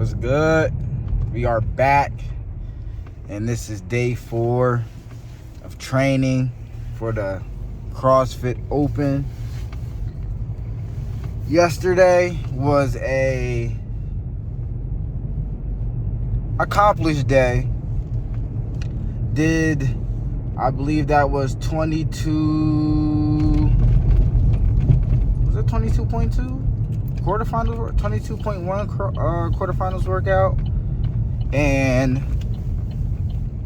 What's good? We are back, and this is day 4 of training for the CrossFit Open. Yesterday was a accomplished day. I believe that was 22, was it 22.2? Quarterfinals, 22.1 quarterfinals workout, and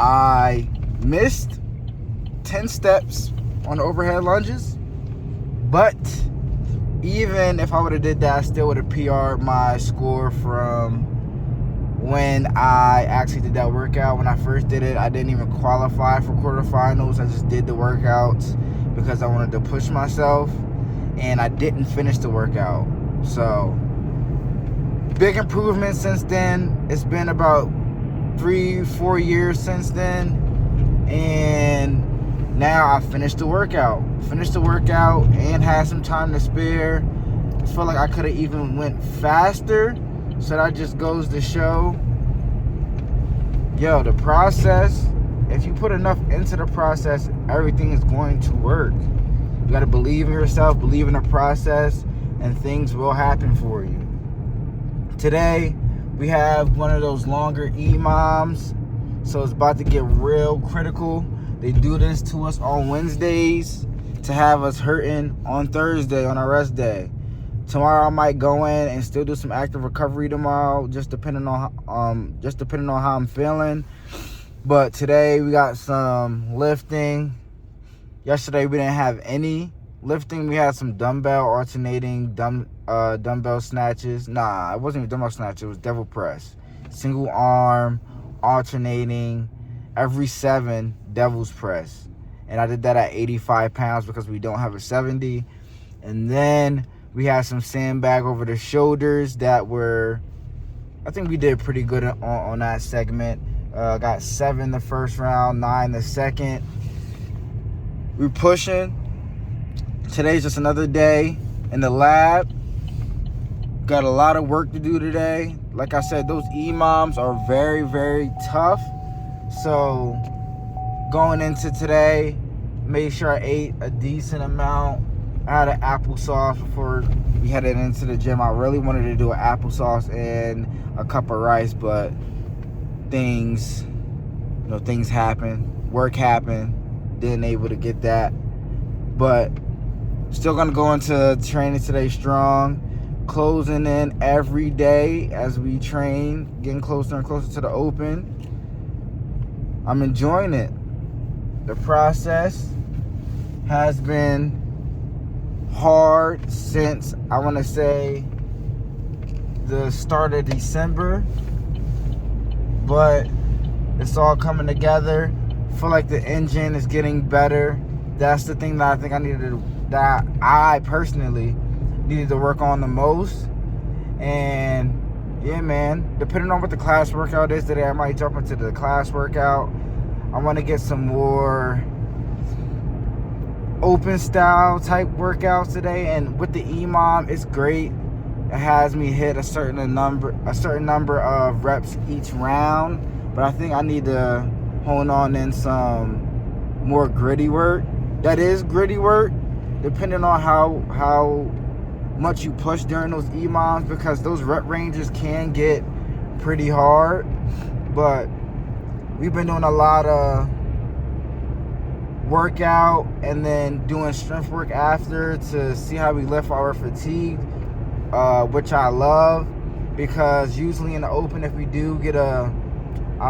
I missed 10 steps on overhead lunges, but even if I would have did that, I still would have PR'd my score from when I actually did that workout. When I first did it, I didn't even qualify for quarterfinals. I just did the workouts because I wanted to push myself, and I didn't finish the workout. So, big improvement since then. It's been about 3-4 years since then, and now I finished the workout and had some time to spare. I feel like I could have even went faster, so that just goes to show, the process, if you put enough into the process, everything is going to work. You got to believe in yourself, believe in the process, and things will happen for you. Today, we have one of those longer EMOMs, so it's about to get real critical. They do this to us on Wednesdays to have us hurting on Thursday on our rest day. Tomorrow I might go in and still do some active recovery tomorrow, just depending on how I'm feeling. But today we got some lifting. Yesterday we didn't have any lifting. We had some dumbbell alternating dumbbell snatches. Nah, it wasn't even dumbbell snatches. It was devil press. Single arm, alternating, every 7 devil's press. And I did that at 85 pounds because we don't have a 70. And then we had some sandbag over the shoulders that were, I think we did pretty good on that segment. Got 7 the first round, 9 the second. We're pushing. Today's just another day in the lab. Got a lot of work to do today. Like I said, those EMOMs are very, very tough. So going into today, made sure I ate a decent amount. I had an applesauce before we headed into the gym. I really wanted to do an applesauce and a cup of rice, but things happen. Work happened. Didn't able to get that. But still gonna go into training today strong. Closing in every day as we train, getting closer and closer to the Open. I'm enjoying it. The process has been hard since, I want to say, the start of December, but it's all coming together. I feel like the engine is getting better. That's the thing that I think that I personally needed to work on the most. And yeah, man, depending on what the class workout is today, I might jump into the class workout. I want to get some more open style type workouts today, and with the EMOM, it's great. It has me hit a certain number of reps each round, but I think I need to hone on in some more gritty work. That is gritty work, depending on how much you push during those EMOMs, because those rep ranges can get pretty hard. But we've been doing a lot of workout and then doing strength work after to see how we lift our fatigue, which I love, because usually in the Open, if we do get a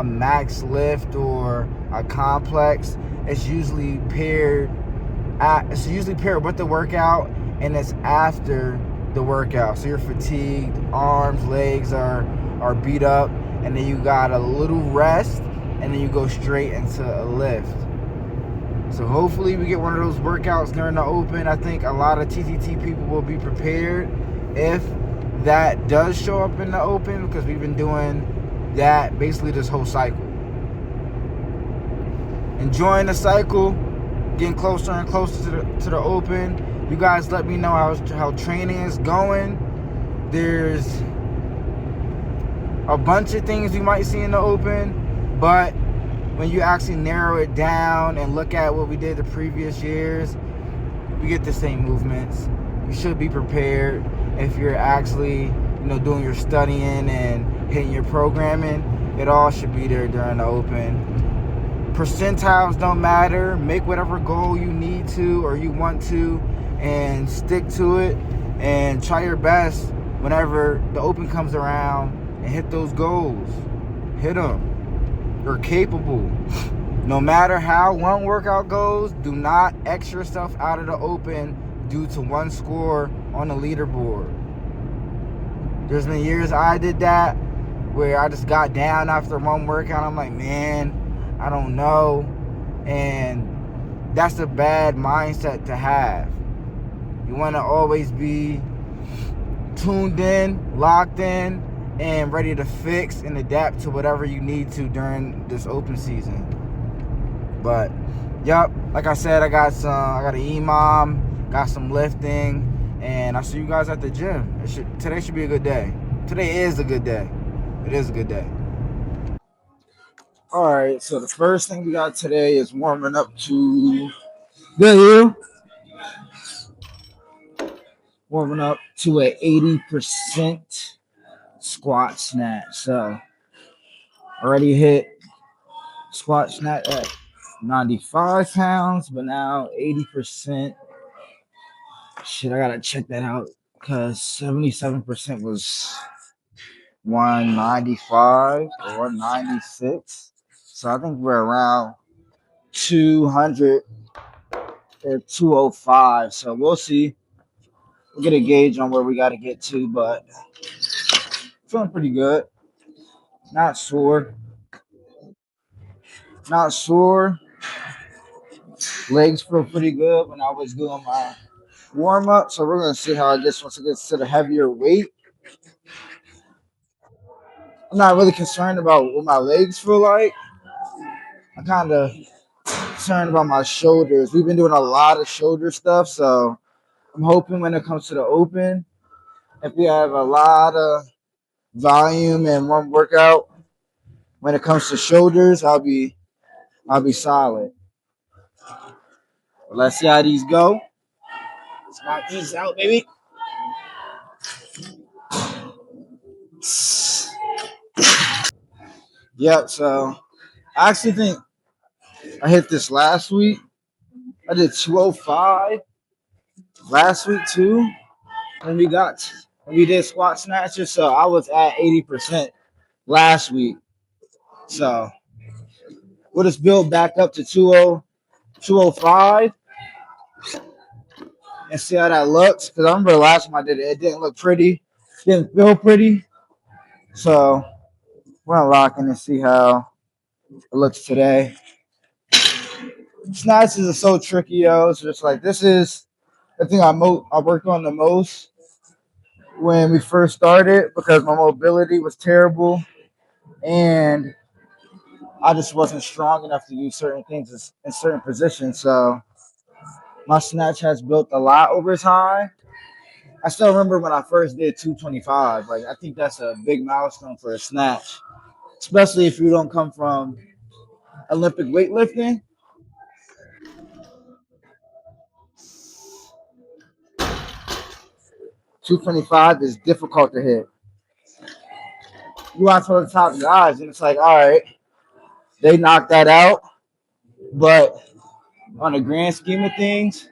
max lift or a complex, it's usually paired with the workout, and it's after the workout. So you're fatigued, arms, legs are beat up, and then you got a little rest, and then you go straight into a lift. So hopefully we get one of those workouts during the Open. I think a lot of TTT people will be prepared if that does show up in the Open, because we've been doing that basically this whole cycle. Enjoying the cycle, getting closer and closer to the Open. You guys let me know how training is going. There's a bunch of things you might see in the open, but when you actually narrow it down and look at what we did the previous years, we get the same movements. You should be prepared if you're actually, doing your studying and hitting your programming. It all should be there during the open. Percentiles don't matter. Make whatever goal you need to or you want to and stick to it and try your best whenever the open comes around and hit those goals. Hit them. You're capable. No matter how one workout goes, do not X yourself out of the open due to one score on the leaderboard. There's been years I did that where I just got down after one workout. I'm like, man, I don't know. And that's a bad mindset to have. You want to always be tuned in, locked in, and ready to fix and adapt to whatever you need to during this open season. But, yep, like I said, I got an EMOM, got some lifting, and I'll see you guys at the gym. Today should be a good day. Today is a good day. It is a good day. All right, so the first thing we got today is warming up to warming up to an 80% squat snatch. So already hit squat snatch at 95 pounds, but now 80%. Shit, I gotta check that out because 77% was 195 or 196. So I think we're around 200 or 205. So we'll see. We'll get a gauge on where we got to get to, but feeling pretty good. Not sore. Not sore. Legs feel pretty good when I was doing my warm up. So we're going to see how I just once it gets to the heavier weight. I'm not really concerned about what my legs feel like. I'm kind of concerned about my shoulders. We've been doing a lot of shoulder stuff, so I'm hoping when it comes to the open, if we have a lot of volume in one workout, when it comes to shoulders, I'll be solid. But let's see how these go. Let's knock these out, baby. Yep. So I actually think I hit this last week. I did 205 last week too. When we did squat snatches, so I was at 80% last week. So we'll just build back up to 205 and see how that looks. Because I remember the last time I did it, it didn't look pretty, didn't feel pretty. So we're gonna lock in and see how it looks today. Snatches are so tricky, yo. It's just like this is the thing I worked on the most when we first started because my mobility was terrible and I just wasn't strong enough to do certain things in certain positions. So my snatch has built a lot over time. I still remember when I first did 225. Like I think that's a big milestone for a snatch, especially if you don't come from Olympic weightlifting. 225 is difficult to hit. You watch one of the top guys, and it's like, all right, they knocked that out. But on the grand scheme of things,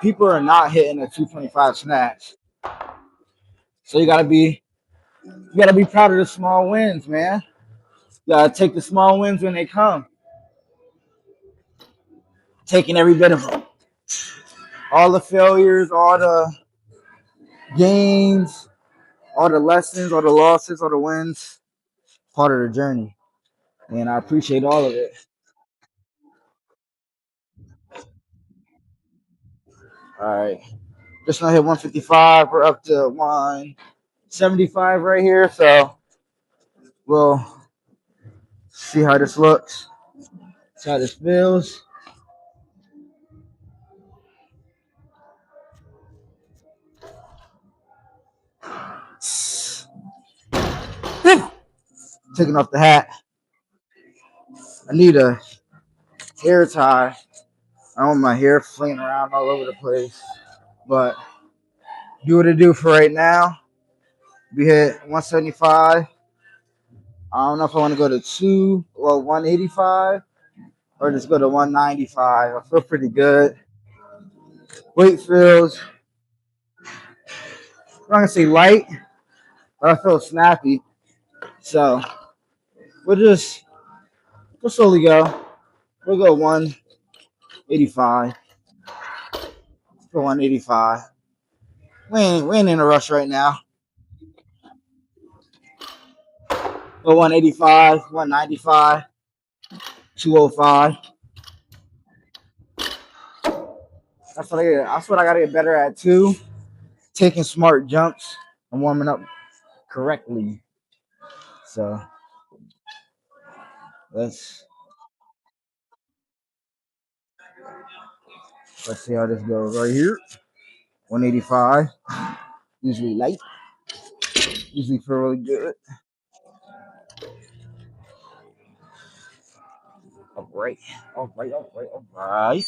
people are not hitting a 225 snatch. So you gotta be proud of the small wins, man. You gotta take the small wins when they come. Taking every bit of them. All the failures, all the gains, all the lessons, all the losses, all the wins, part of the journey. And I appreciate all of it. All right. Just gonna hit 155. We're up to 175 right here. So we'll see how this looks. See how this feels. Taking off the hat. I need a hair tie. I don't want my hair flinging around all over the place. But do what it do for right now. We hit 175. I don't know if I want to go to 185 or just go to 195. I feel pretty good. Weight feels, I'm not gonna say light, but I feel snappy. So we'll slowly go. We'll go 185. Go 185. We ain't in a rush right now. Go 185, 195, 205. That's what I gotta get better at too. Taking smart jumps and warming up correctly. So let's see how this goes right here. 185. Usually light. Usually feel really good. All right. All right. All right. All right.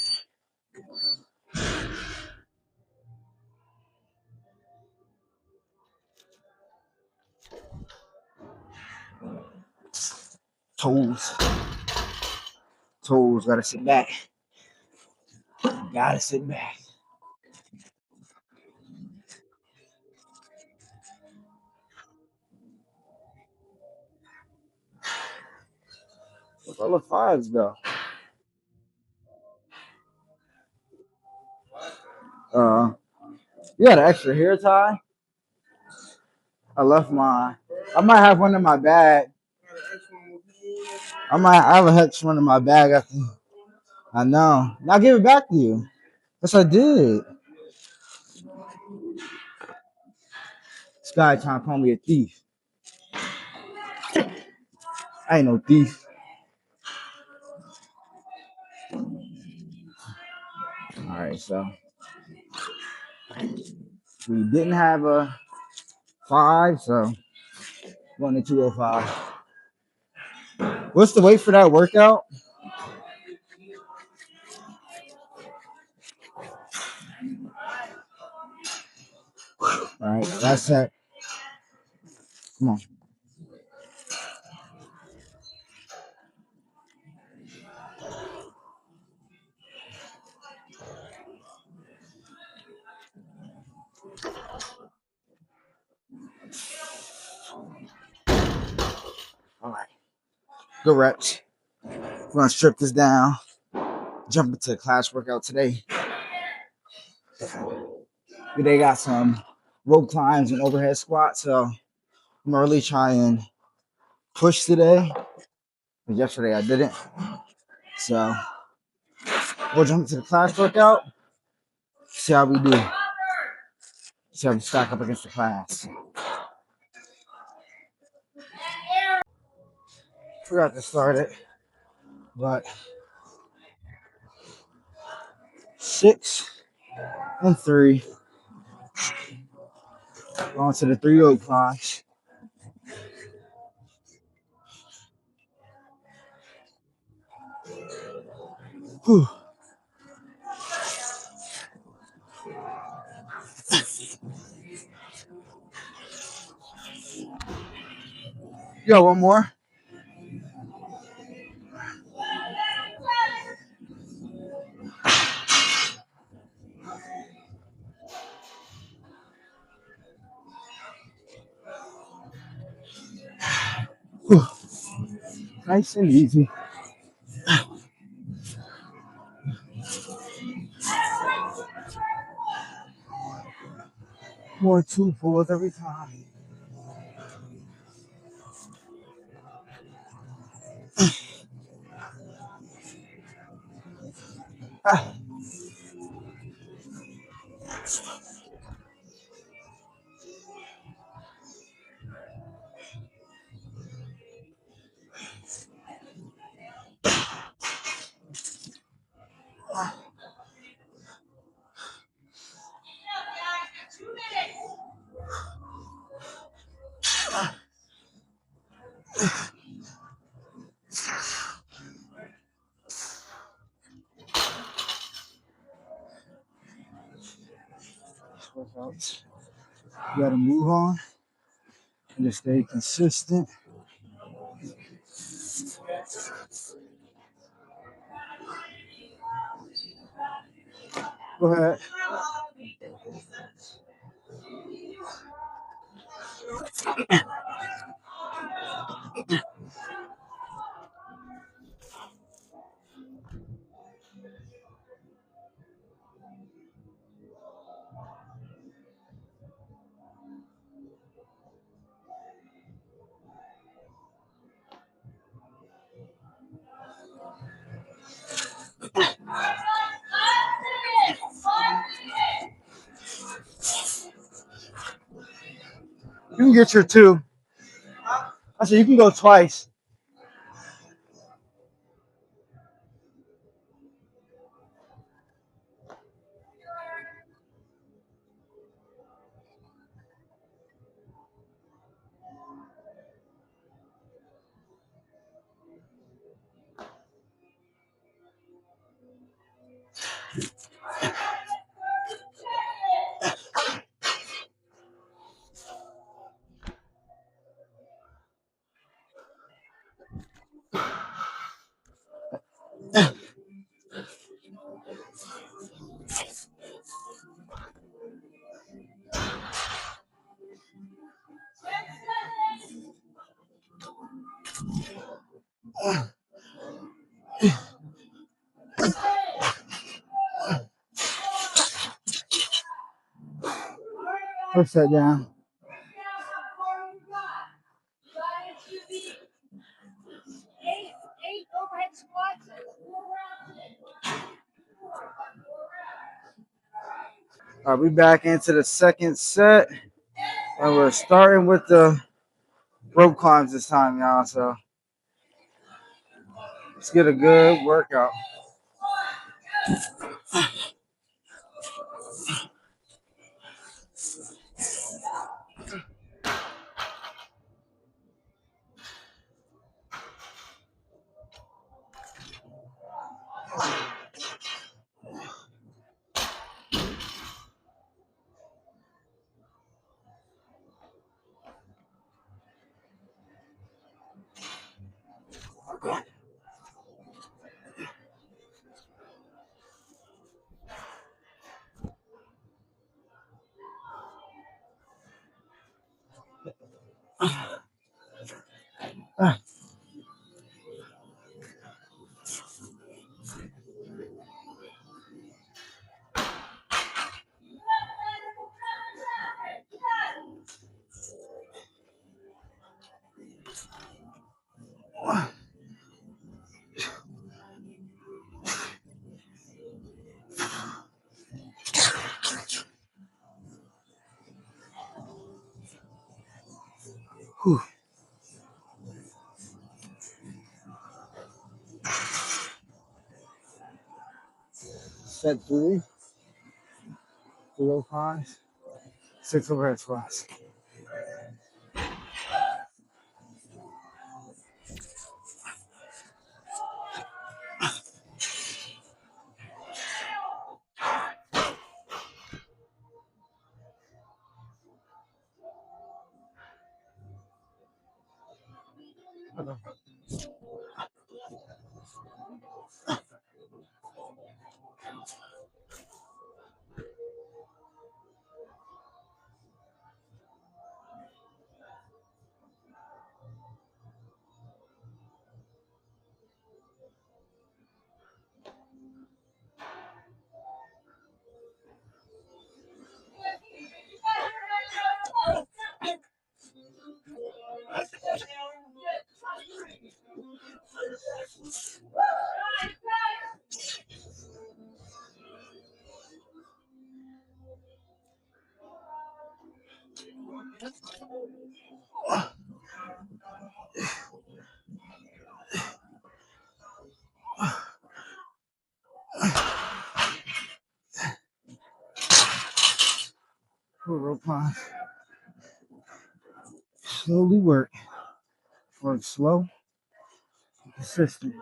Toes. Toes. Gotta sit back. Gotta sit back. What's all the fives go? Uh, you got an extra hair tie? I left mine. I might have one in my bag. I have a extra one in my bag. I know. Now give it back to you. Yes, I did. This guy trying to call me a thief. I ain't no thief. All right, so we didn't have a 5, so going to 205. What's the weight for that workout? All right, that's it. Come on. All right, good reps. We're gonna strip this down. Jump into the class workout today. They got some rope climbs and overhead squats, so I'm gonna really try and push today. But yesterday I didn't, so we'll jump into the class workout. See how we do. See how we stack up against the class. Forgot to start it, but 6 and 3. On to the 3 rope climbs. Whew. Yo, one more. Whew. Nice and easy. More 2 pulls every time. Ah. workouts. You gotta move on and just stay consistent. Go ahead. You can get your two. I said you can go twice. Push that down. All right, we back into the second set, and we're starting with the rope climbs this time, y'all. So let's get a good workout. Whew. Set 3, 3 rope climbs, 6 overhead squats. Rope climbs. Slowly work. Work slow, consistent.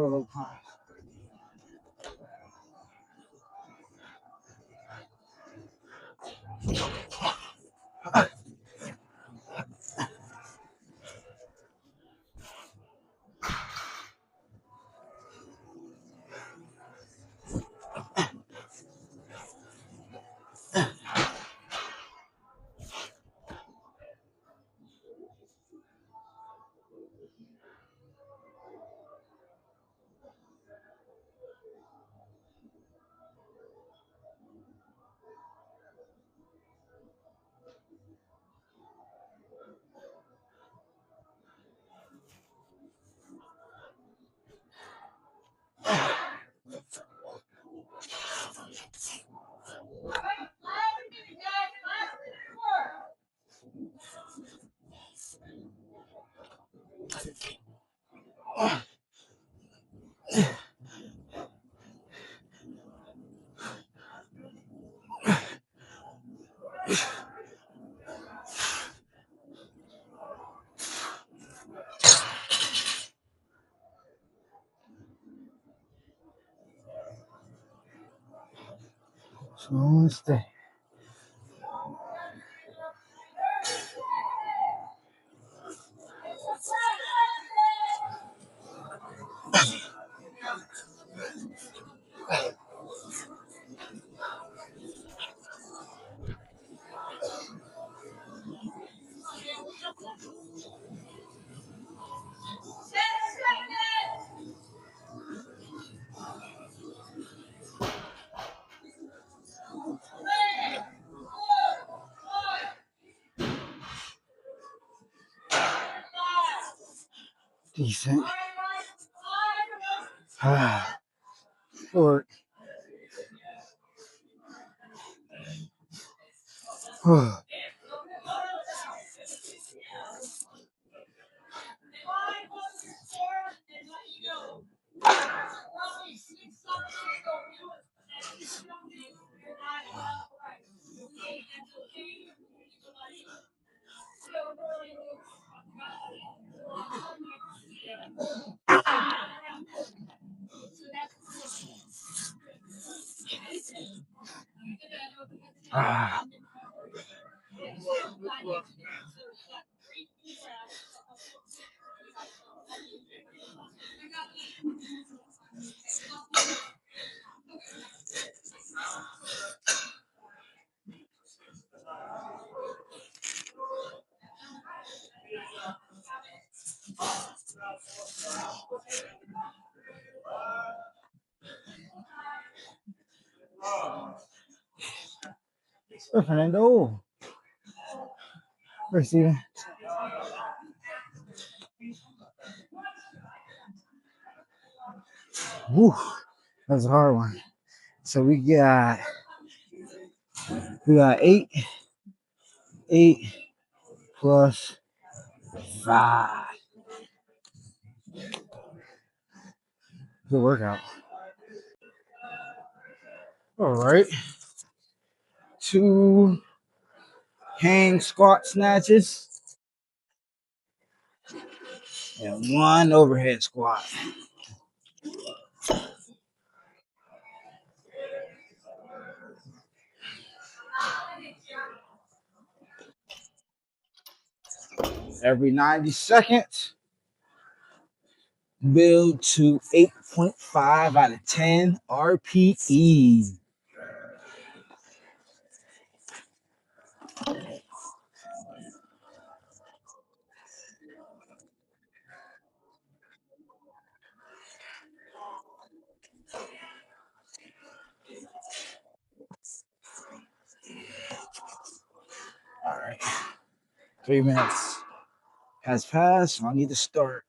rope climb. Slow and steady. Decent. Short. Ah. Fernando. Where's Steven? Woo. That was a hard one. So we got eight plus 5. Good workout. All right. 2 hang squat snatches and 1 overhead squat. Every 90 seconds, build to 8.5 out of 10 RPE. All right. 3 minutes has passed. So I need to start.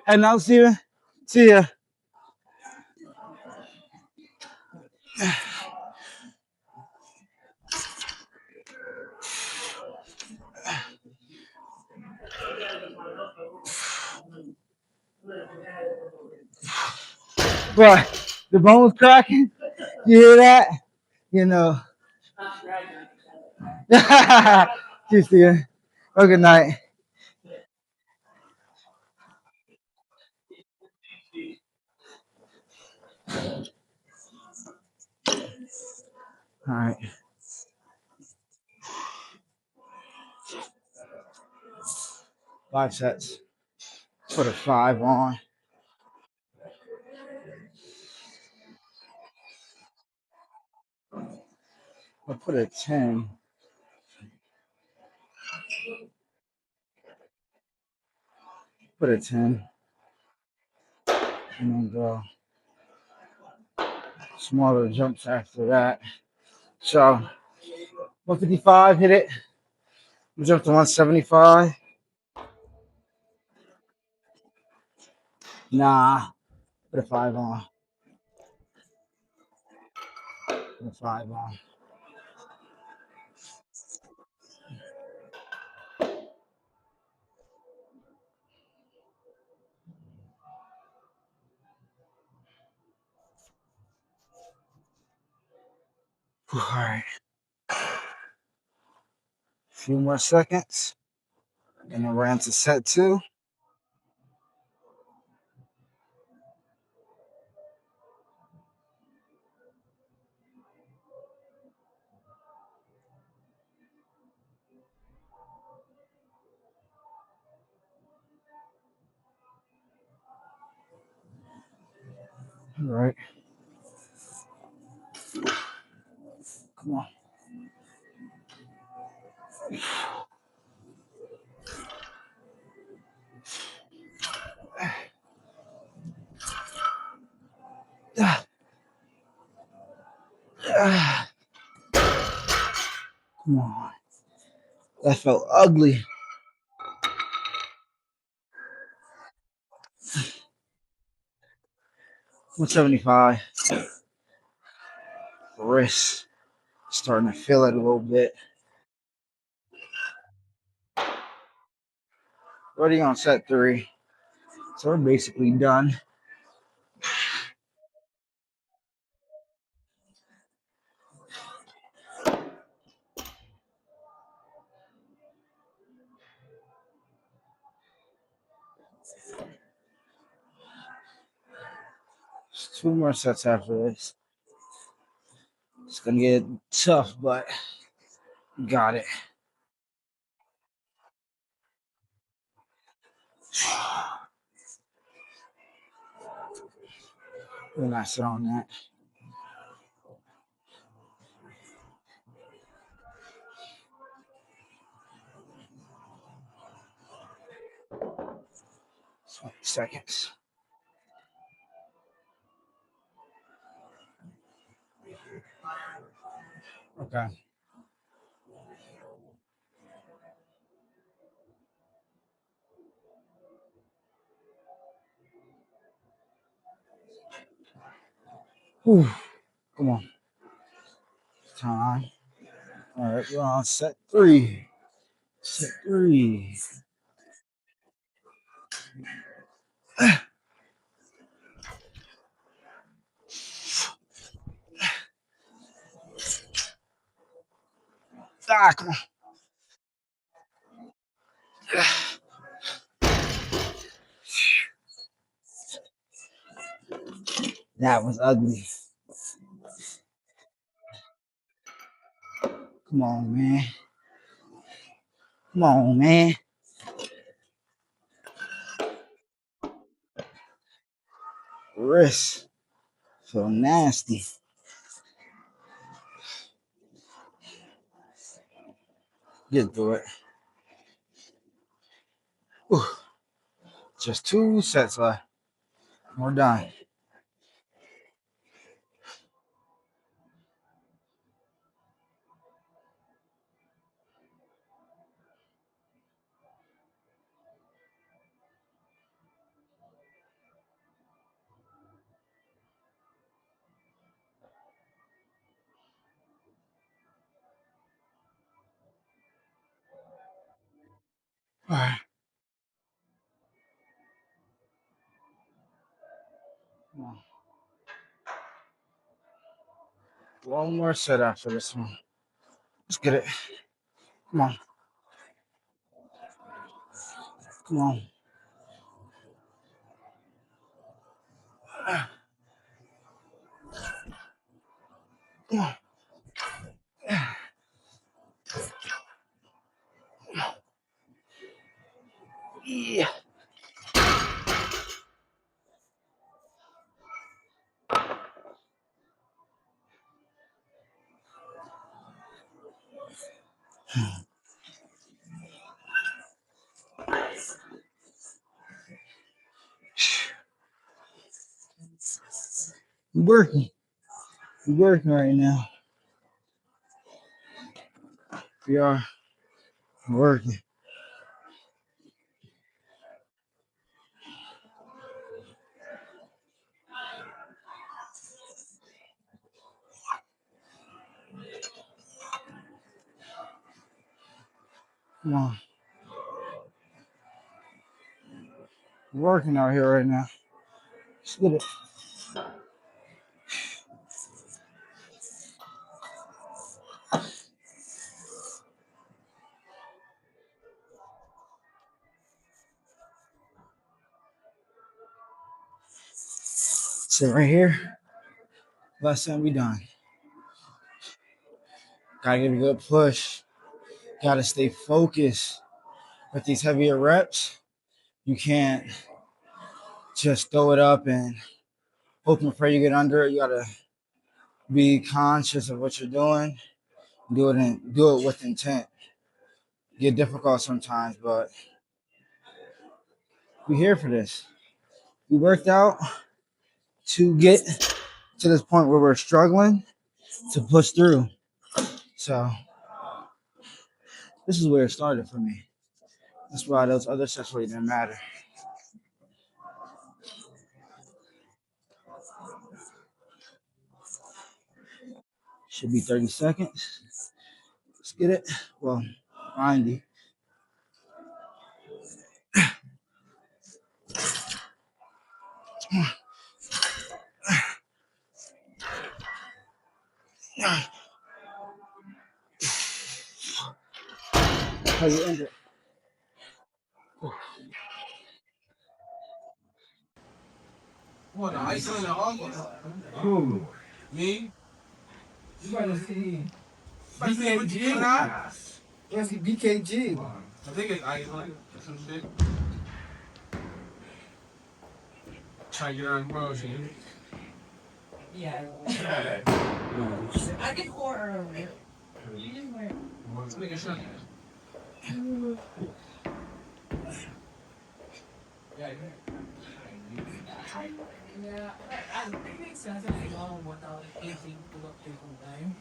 Hey, now, Steven. See ya. What? The bone's cracking? You hear that? You know, Cheers, Steven. Oh, good night. All right. Five sets. Put a five on. I'll put a 10. Put a 10. And then go smaller jumps after that. So 155, hit it. We jumped to 175. Nah. Put a five on. Put a five on. All right. A few more seconds. And then we're into set two. All right. Come on. Ah, ah, come on. That felt ugly. 175. Wrist. Starting to feel it a little bit. Already on set three. So we're basically done. Just two more sets after this. It's gonna get tough, but got it. We're not sit on that. Seconds. Okay. Whew. Come on. Time. All right, we're on set three. Set three. Ah, come on. That was ugly. Come on, man. Come on, man. Wrist. So nasty. Get through it. Whew. Just two sets left. We're done. All right. Come on. One more set after this one. Let's get it. Come on. Come on. Come on. Yeah. We're working. We're working right now. We are working. Come on. We're working out here right now. Let's get it. Sit right here. Last time we done. Gotta give it a good push. Gotta stay focused. With these heavier reps, you can't just throw it up and hope and pray you get under it. You gotta be conscious of what you're doing. Do it with intent. Get difficult sometimes, but we're here for this. We worked out to get to this point where we're struggling to push through. So this is where it started for me. That's why those other sets really didn't matter. Should be 30 seconds. Let's get it. Well, 90. How you end it? What, I signed the August? Who? Me? You better see BKG? Nah. Yes, BKG. I think it's Iceland or some shit. Try to get on promotion. Yeah. I get more earlier. You didn't wear. Let's make a shot. Yeah, it makes sense. I think all without anything to look different time.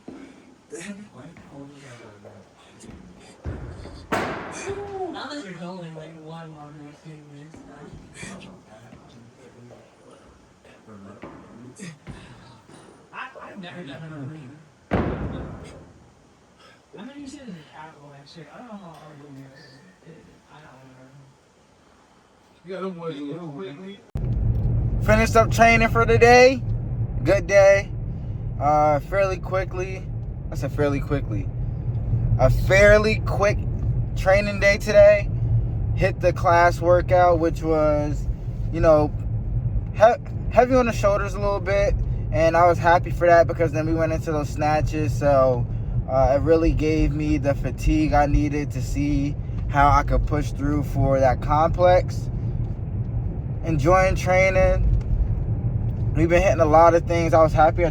Now that you're going like one on your fingers. I've never done a ring. I mean, you said in the capital actually. I don't know how hard it is. I don't know. You got them boys a little quickly. Finished up training for the day. Good day. Fairly quickly. I said fairly quickly. A fairly quick training day today. Hit the class workout, which was, heavy on the shoulders a little bit. And I was happy for that because then we went into those snatches. So it really gave me the fatigue I needed to see how I could push through for that complex. Enjoying training. We've been hitting a lot of things. I was happy I